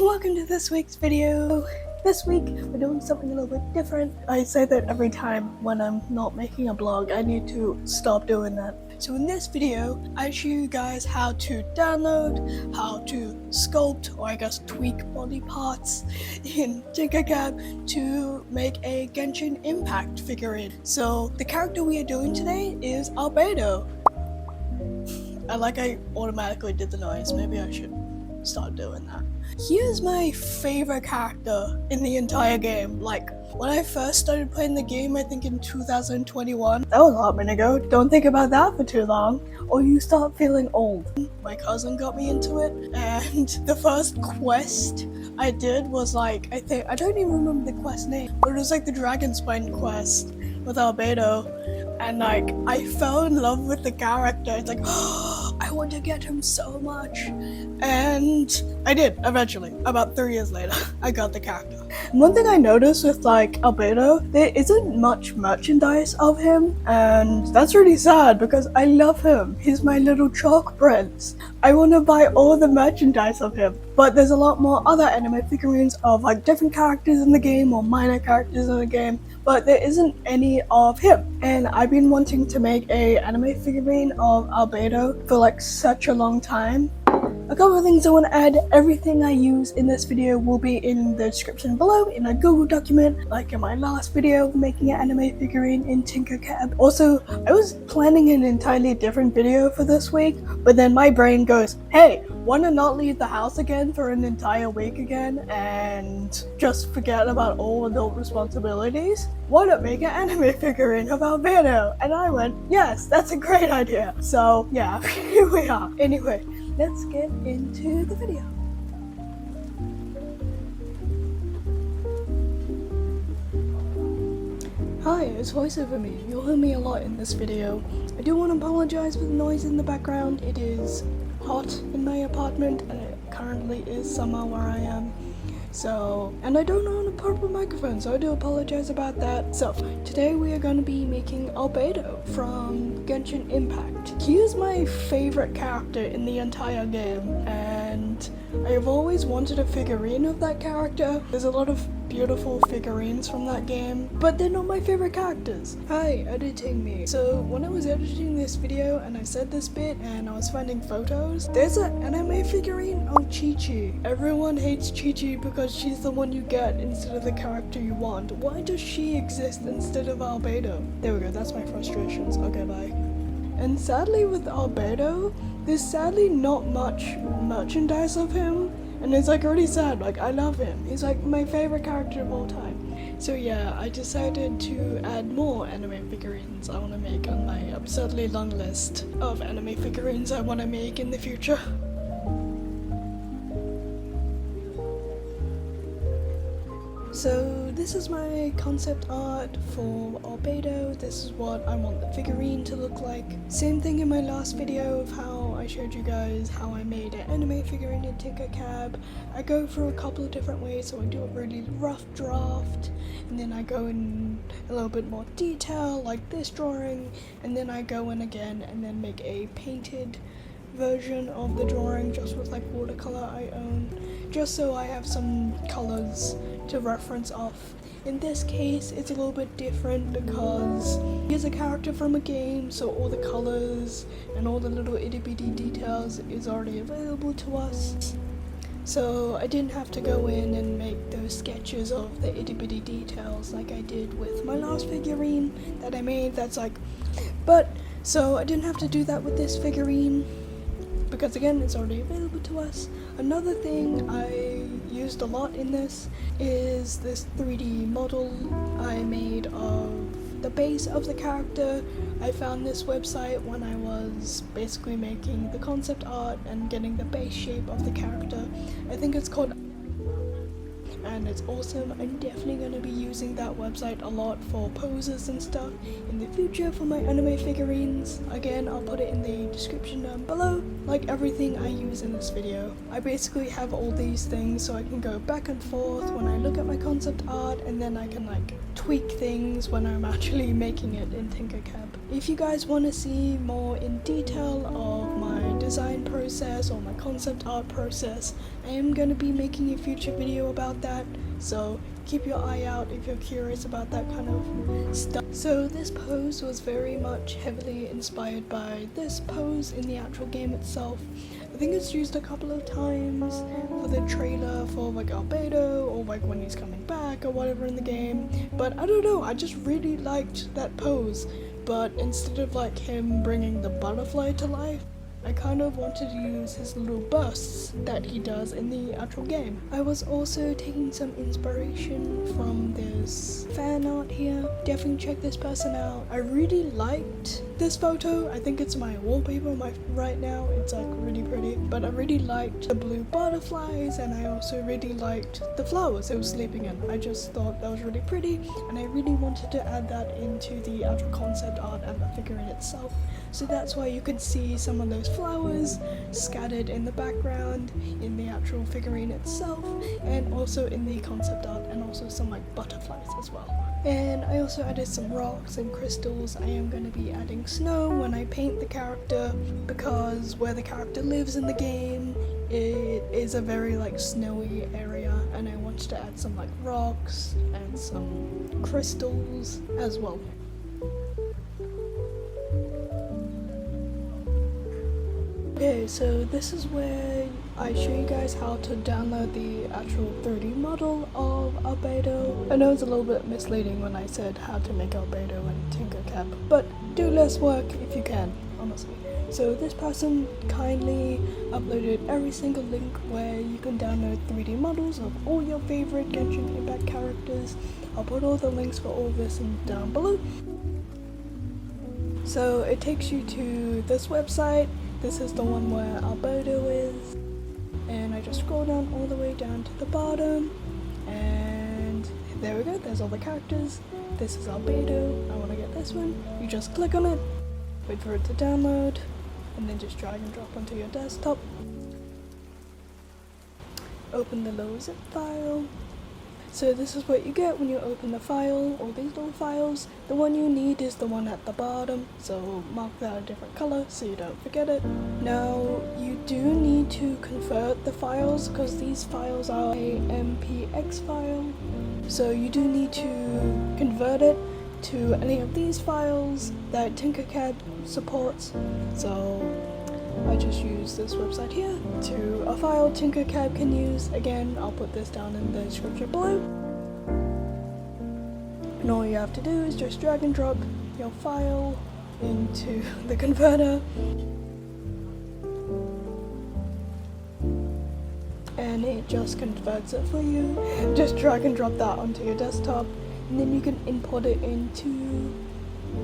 welcome to this week's video. This week we're doing something a little bit different. I say that every time when I'm not making a blog. I need to stop doing that. So in this video, I show you guys how to download, how to sculpt, or I guess tweak body parts in Tinkacab to make a Genshin Impact figurine. So the character we are doing today is Albedo. I automatically did the noise. Maybe I should start doing that. He is my favorite character in the entire game. Like, when I first started playing the game, I think in 2021, that was a hot minute ago. Don't think about that for too long, or you start feeling old. My cousin got me into it, and the first quest I did was I don't even remember the quest name, but it was like the Dragon Spine quest with Albedo, and I fell in love with the character. It's like, oh, I want to get him so much, and I did eventually. About 3 years later, I got the character. And one thing I noticed with Albedo, there isn't much merchandise of him, and that's really sad because I love him. He's my little chalk prince. I want to buy all the merchandise of him, but there's a lot more other anime figurines of different characters in the game or minor characters in the game, but there isn't any of him. And I've been wanting to make a anime figurine of Albedo for such a long time. A couple of things I want to add. Everything I use in this video will be in the description below in a Google document, like in my last video making an anime figurine in Tinkercad. Also, I was planning an entirely different video for this week, but then my brain goes, hey, wanna not leave the house again for an entire week again and just forget about all adult responsibilities? Why not make an anime figurine of Albedo? And I went, yes, that's a great idea. So yeah, here we are. Anyway, let's get into the video. Hi, it's voiceover me. You'll hear me a lot in this video. I do want to apologize for the noise in the background. It is hot in my apartment and it currently is summer where I am. And I don't own a proper microphone, so I do apologize about that. So, today we are going to be making Albedo from Genshin Impact. He is my favorite character in the entire game, and I have always wanted a figurine of that character. There's a lot of beautiful figurines from that game, but they're not my favorite characters. Hi, editing me. So when I was editing this video and I said this bit and I was finding photos, there's an anime figurine of Chi-Chi. Everyone hates Chi-Chi because she's the one you get instead of the character you want. Why does she exist instead of Albedo? There we go, that's my frustrations. Okay, bye. And sadly with Albedo, there's sadly not much merchandise of him. And it's really sad, I love him. He's my favorite character of all time. So yeah, I decided to add more anime figurines I want to make on my absurdly long list of anime figurines I want to make in the future. So this is my concept art for Albedo. This is what I want the figurine to look like. Same thing in my last video of how I showed you guys how I made an anime figurine in Tinkacab. I go through a couple of different ways, so I do a really rough draft, and then I go in a little bit more detail like this drawing, and then I go in again and then make a painted version of the drawing just with watercolor I own, just so I have some colors to reference off. In this case, it's a little bit different because he's a character from a game, so all the colors and all the little itty bitty details is already available to us. So I didn't have to go in and make those sketches of the itty bitty details like I did with my last figurine that I made. So I didn't have to do that with this figurine, because again, it's already available to us. Another thing I used a lot in this is this 3D model I made of the base of the character. I found this website when I was basically making the concept art and getting the base shape of the character. I think it's called, and it's awesome. I'm definitely going to be using that website a lot for poses and stuff in the future for my anime figurines. Again, I'll put it in the description down below, like everything I use in this video. I basically have all these things so I can go back and forth when I look at my concept art, and then I can tweak things when I'm actually making it in Tinkercad. If you guys want to see more in detail of my design process or my concept art process. I am going to be making a future video about that, so keep your eye out if you're curious about that kind of stuff. So this pose was very much heavily inspired by this pose in the actual game itself. I think it's used a couple of times for the trailer for like Albedo or like when he's coming back or whatever in the game, but I don't know, I just really liked that pose. But instead of like him bringing the butterfly to life, I kind of wanted to use his little bursts that he does in the actual game. I was also taking some inspiration from this fan art here. Definitely check this person out. I really liked this photo. I think it's my wallpaper right now. It's like really pretty. But I really liked the blue butterflies, and I also really liked the flowers it was sleeping in. I just thought that was really pretty, and I really wanted to add that into the actual concept art and the figurine itself. So that's why you could see some of those flowers scattered in the background in the actual figurine itself, and also in the concept art, and also some like butterflies as well. And I also added some rocks and crystals. I am going to be adding snow when I paint the character, because where the character lives in the game, it is a very like snowy area, and I wanted to add some like rocks and some crystals as well. Okay, so this is where I show you guys how to download the actual 3D model of Albedo. I know it's a little bit misleading when I said how to make Albedo and Tinkercad, but do less work if you can, honestly. So this person kindly uploaded every single link where you can download 3D models of all your favorite Genshin Impact characters. I'll put all the links for all this down below. So it takes you to this website. This is the one where Albedo is, and I just scroll down all the way down to the bottom, and there we go, there's all the characters. This is Albedo. I want to get this one. You just click on it, wait for it to download, and then just drag and drop onto your desktop. Open the little zip file. So this is what you get when you open the file, all these little files. The one you need is the one at the bottom, so mark that a different color so you don't forget it. Now you do need to convert the files, because these files are a MPX file, so you do need to convert it to any of these files that Tinkercad supports. So I just use this website here to a file Tinkercad can use. Again, I'll put this down in the description below. And all you have to do is just drag and drop your file into the converter. And it just converts it for you. Just drag and drop that onto your desktop, and then you can import it into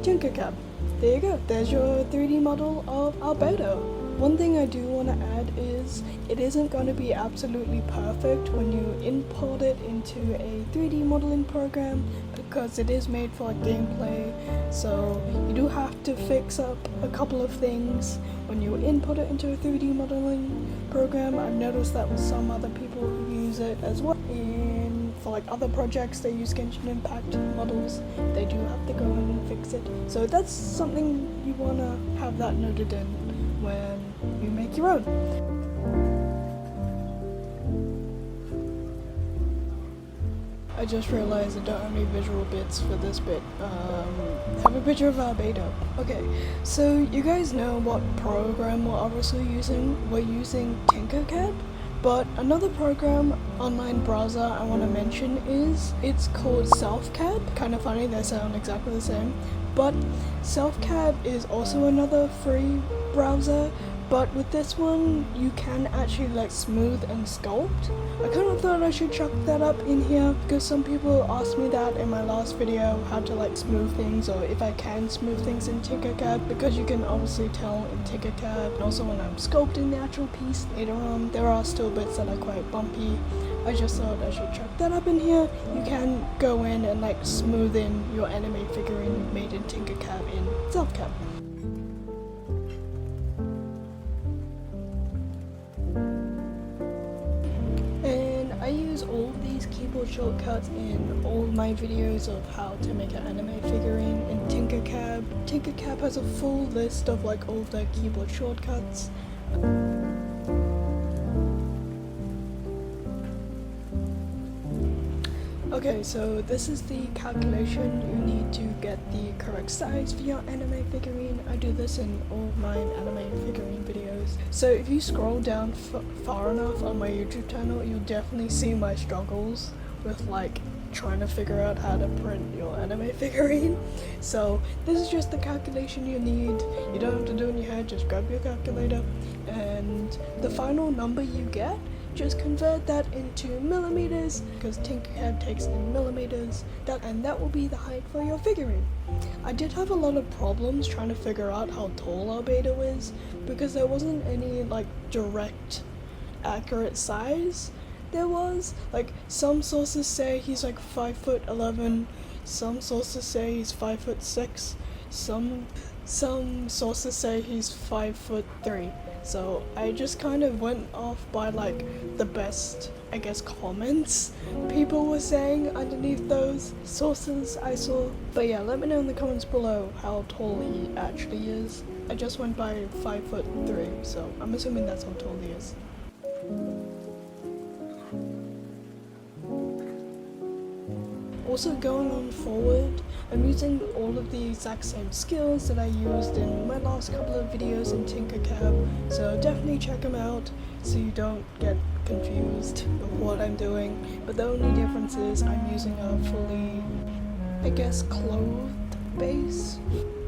Tinkercad. There you go, there's your 3D model of Albedo. One thing I do want to add is it isn't going to be absolutely perfect when you import it into a 3D modeling program, because it is made for gameplay, so you do have to fix up a couple of things when you input it into a 3D modeling program. I've noticed that with some other people who use it as well. And for like other projects they use Genshin Impact models, they do have to go in and fix it. So that's something you want to have that noted in when you make your own. I just realized I don't have any visual bits for this bit. Have a picture of Albedo. Okay, so you guys know what program we're obviously using. We're using Tinkercad, but another program, online browser I want to mention it's called Selfcad. Kind of funny, they sound exactly the same. But Selfcad is also another free browser, but with this one you can actually like smooth and sculpt. I kind of thought I should chuck that up in here, because some people asked me that in my last video, how to like smooth things, or if I can smooth things in Tinkercad, because you can obviously tell in Tinkercad, and also when I'm sculpting the actual piece later on, there are still bits that are quite bumpy. I just thought I should chuck that up in here. You can go in and like smooth in your anime figurine made in Tinkercad in Selfcad. I use all of these keyboard shortcuts in all my videos of how to make an anime figurine in Tinkercad. Tinkercad has a full list of like all the keyboard shortcuts. Okay, so this is the calculation you need to get the correct size for your anime figurine. I do this in all my anime figurine videos. So if you scroll down far enough on my YouTube channel, you'll definitely see my struggles with like trying to figure out how to print your anime figurine. So this is just the calculation you need. You don't have to do it in your head, just grab your calculator, and the final number you get, just convert that into millimeters, because Tinkercad takes in millimeters, and that will be the height for your figurine. I did have a lot of problems trying to figure out how tall Albedo is, because there wasn't any like direct accurate size. There was like some sources say he's like 5'11", some sources say he's 5'6", some sources say he's 5'3". So I just kind of went off by like the best, I guess, comments people were saying underneath those sources I saw. But yeah, let me know in the comments below how tall he actually is. I just went by 5'3", so I'm assuming that's how tall he is. Also, going on forward, I'm using all of the exact same skills that I used in my last couple of videos in Tinkercab, so definitely check them out so you don't get confused with what I'm doing. But the only difference is I'm using a fully, I guess, clothed base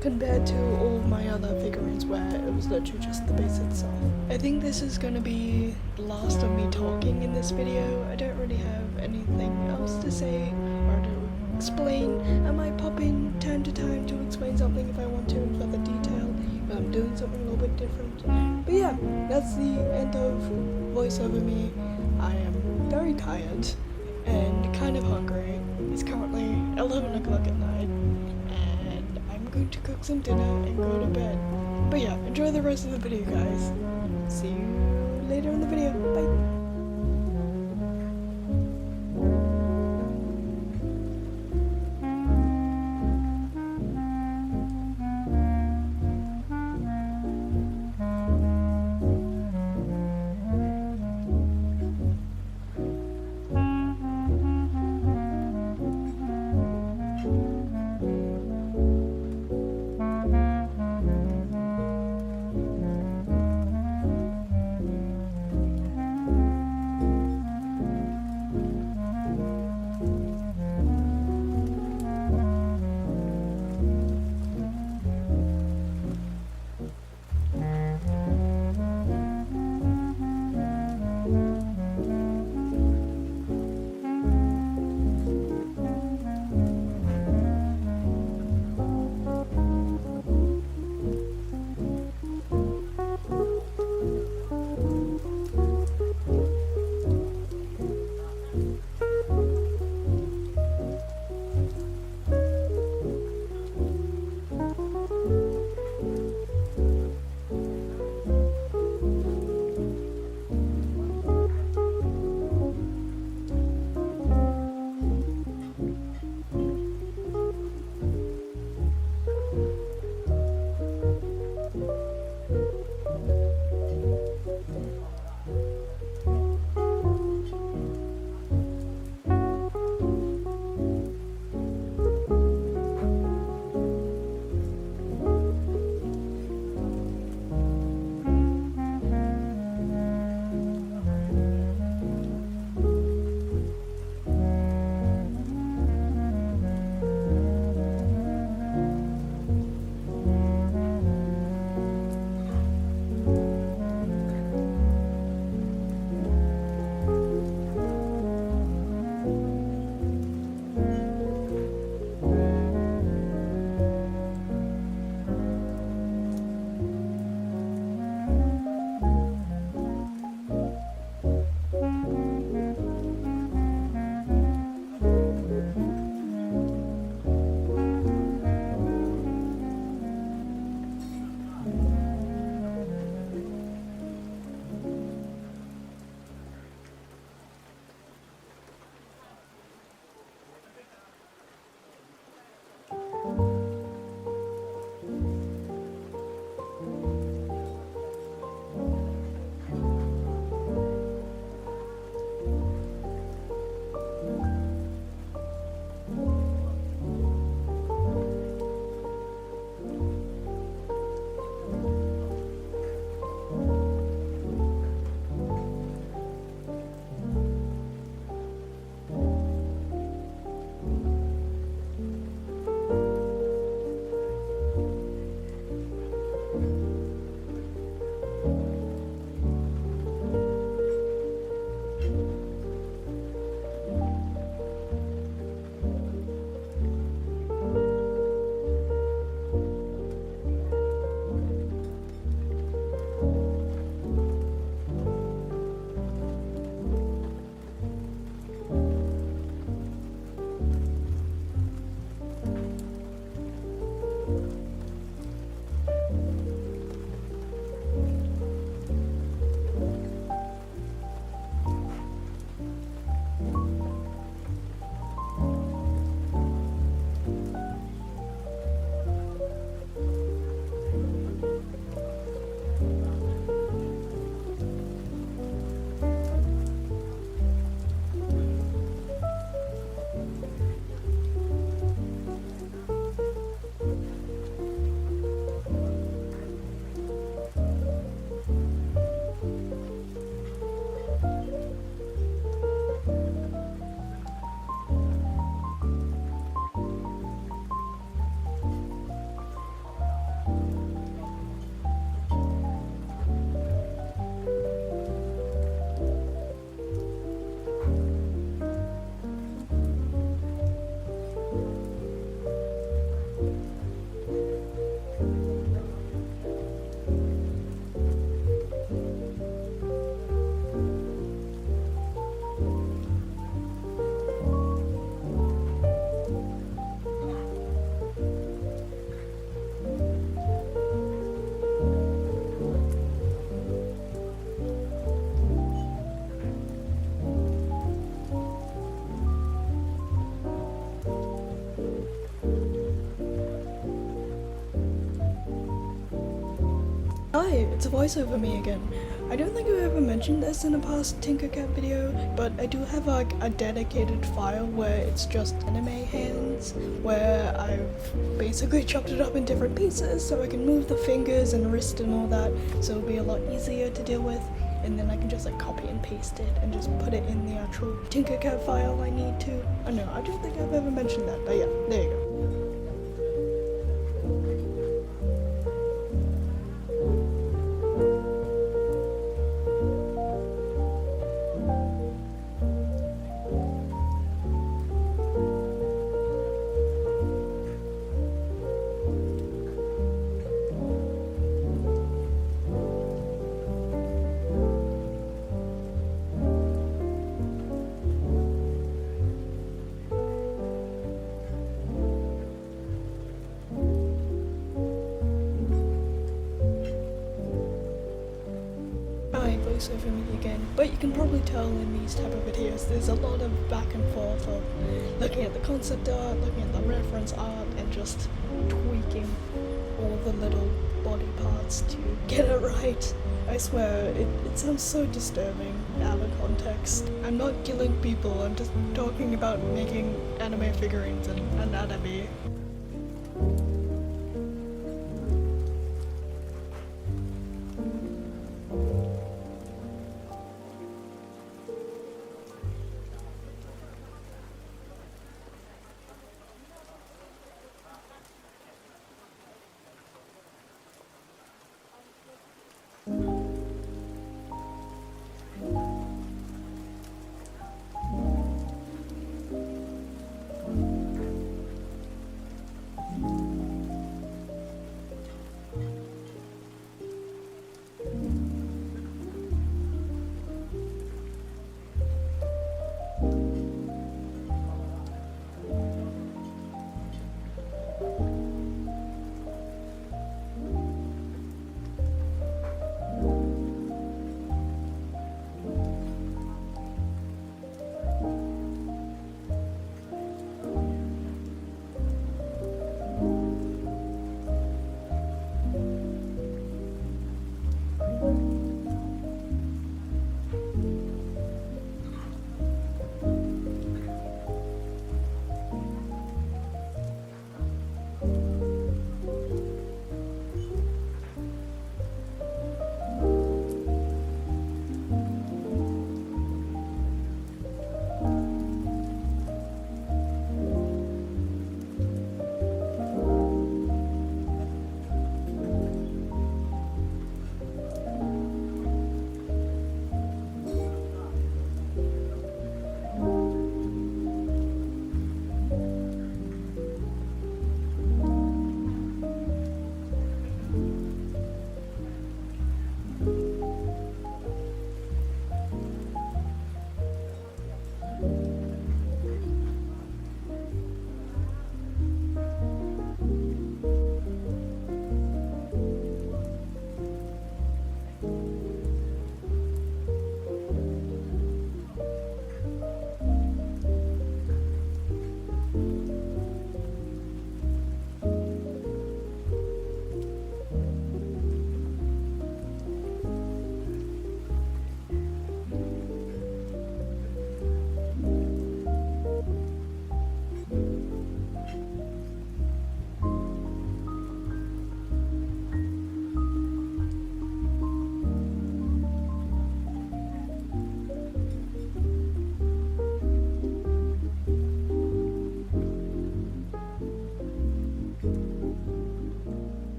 compared to all of my other figurines where it was literally just the base itself. I think this is going to be the last of me talking in this video. I don't really have anything else to say or to explain. I might pop in time to time to explain something if I want to in further detail, but I'm doing something a little bit different. But yeah, that's the end of voiceover me. I am very tired and kind of hungry. It's currently 11 o'clock at night, and I'm going to cook some dinner and go to bed. But yeah, enjoy the rest of the video, guys. See you later in the video. Bye. it's a voiceover me again. I don't think I've ever mentioned this in a past Tinkercad video, but I do have like a dedicated file where it's just anime hands, where I've basically chopped it up in different pieces so I can move the fingers and wrist and all that, so it'll be a lot easier to deal with, and then I can just like copy and paste it and just put it in the actual Tinkercad file I need to. I know, I don't think I've ever mentioned that, but yeah, there you go. Over me again, but you can probably tell in these type of videos there's a lot of back and forth of looking at the concept art, looking at the reference art, and just tweaking all the little body parts to get it right. I swear, it sounds so disturbing out of context. I'm not killing people, I'm just talking about making anime figurines and anatomy.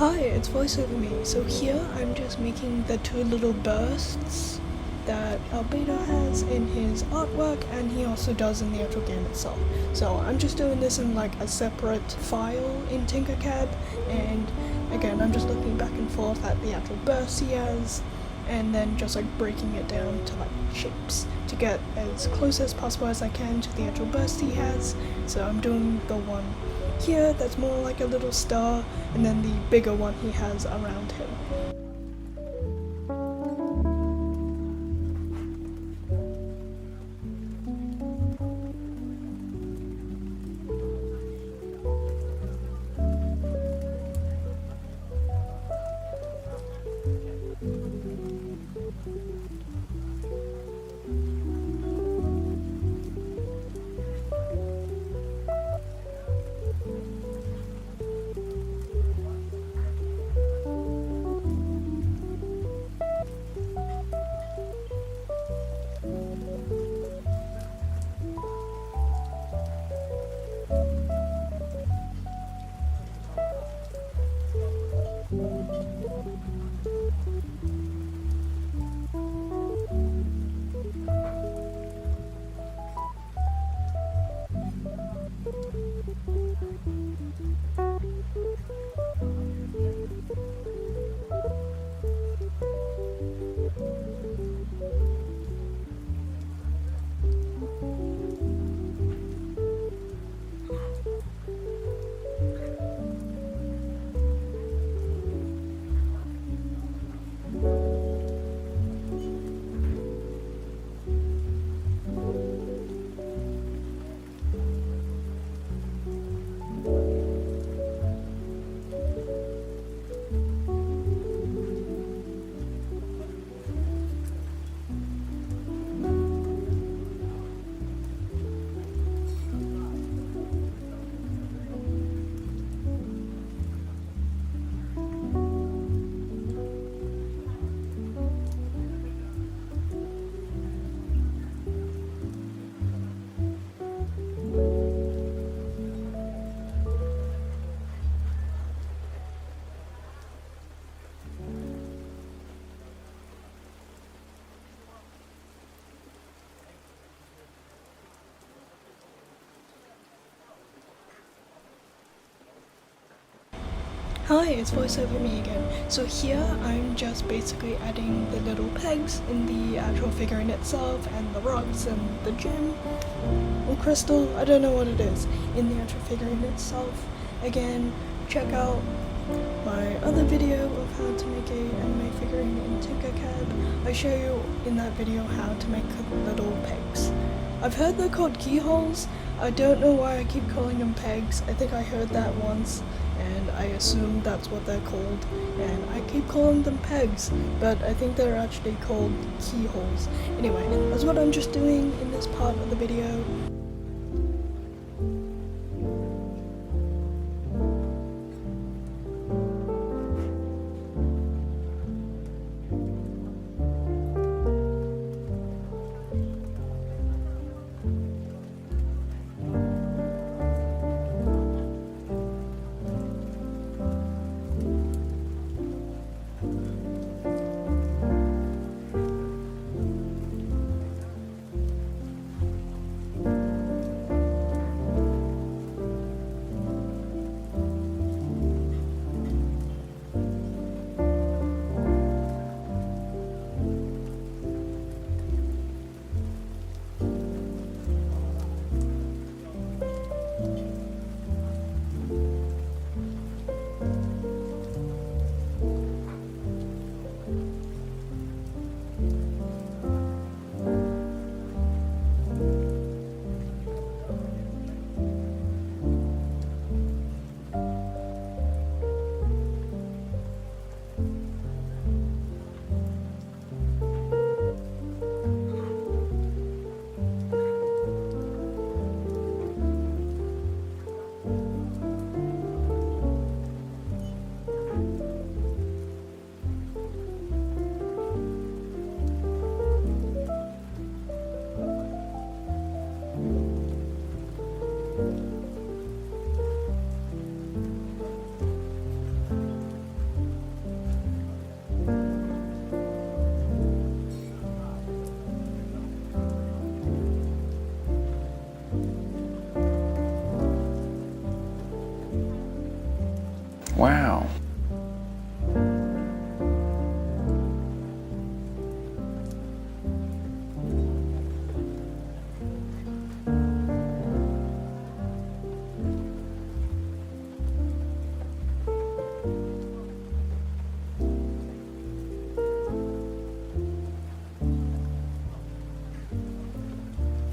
Hi, it's VoiceOver Me. So here I'm just making the two little bursts that Albedo has in his artwork, and he also does in the actual game itself. So I'm just doing this in like a separate file in Tinkercad, and again I'm just looking back and forth at the actual bursts he has, and then just like breaking it down to like shapes to get as close as possible as I can to the actual burst he has. So I'm doing the one here that's more like a little star, and then the bigger one he has around him. Hi, it's VoiceOver Me again. So here I'm just basically adding the little pegs in the actual figurine itself, and the rocks and the gem or crystal, I don't know what it is, in the actual figurine itself. Again, check out my other video of how to make a anime figurine in Tinkercad. I show you in that video how to make little pegs. I've heard they're called keyholes. I don't know why I keep calling them pegs. I think I heard that once, and I assume that's what they're called, and I keep calling them pegs, but I think they're actually called keyholes. Anyway, that's what I'm just doing in this part of the video.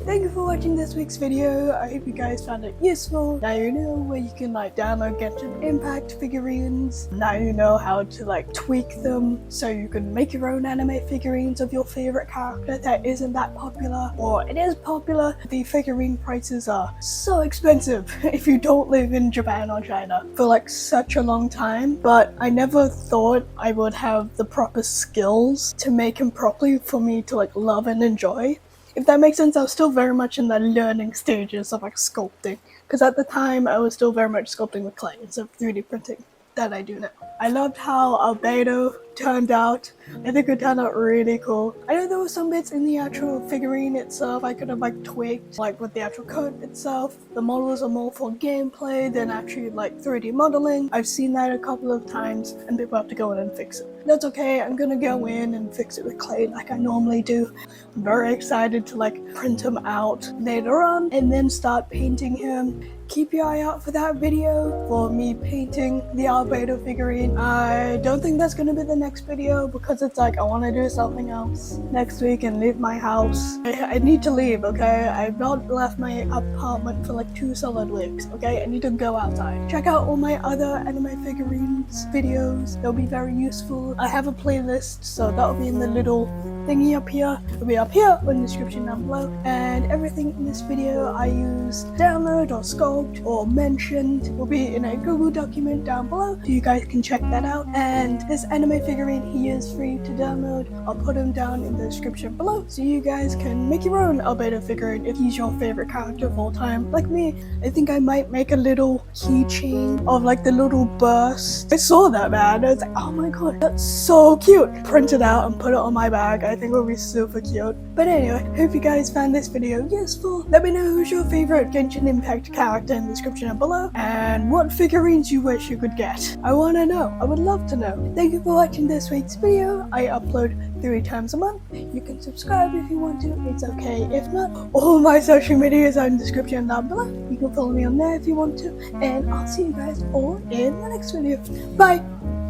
thank you for watching this week's video. I hope you guys found it useful. Now you know where you can download Genshin Impact figurines. Now you know how to tweak them so you can make your own anime figurines of your favorite character that isn't that popular, or it is popular. The figurine prices are so expensive if you don't live in Japan or China for such a long time, but I never thought I would have the proper skills to make him properly for me to love and enjoy. If that makes sense, I was still very much in the learning stages of sculpting, because at the time I was still very much sculpting with clay instead of 3D printing that I do now. I loved how Albedo turned out. I think it turned out really cool. I know there were some bits in the actual figurine itself I could have tweaked, with the actual code itself. The models are more for gameplay than actually 3D modeling. I've seen that a couple of times and people have to go in and fix it. That's okay, I'm gonna go in and fix it with clay like I normally do. I'm very excited to print him out later on and then start painting him. Keep your eye out for that video for me painting the Albedo figurine. I don't think that's gonna be the next video because it's I want to do something else next week and leave my house. I need to leave, okay? I've not left my apartment for 2 solid weeks, okay? I need to go outside. Check out all my other anime figurines videos. They'll be very useful. I have a playlist, so that'll be in the little thingy up here. It'll be up here in the description down below. And everything in this video I use download or sculpt or mentioned will be in a Google document down below, so you guys can check that out. And this anime figurine, he is free to download. I'll put him down in the description below so you guys can make your own Albedo figurine if he's your favorite character of all time. Like me, I think I might make a little keychain of the little burst. I saw that, man. I was oh my god, that's so cute. Print it out and put it on my bag. I think it will be super cute. But anyway, hope you guys found this video useful. Let me know who's your favorite Genshin Impact character in the description down below and what figurines you wish you could get. I want to know. I would love to know. Thank you for watching this week's video. I upload 3 times a month. You can subscribe if you want to. It's okay if not. All my social medias are in the description down below. You can follow me on there if you want to. And I'll see you guys all in the next video. Bye!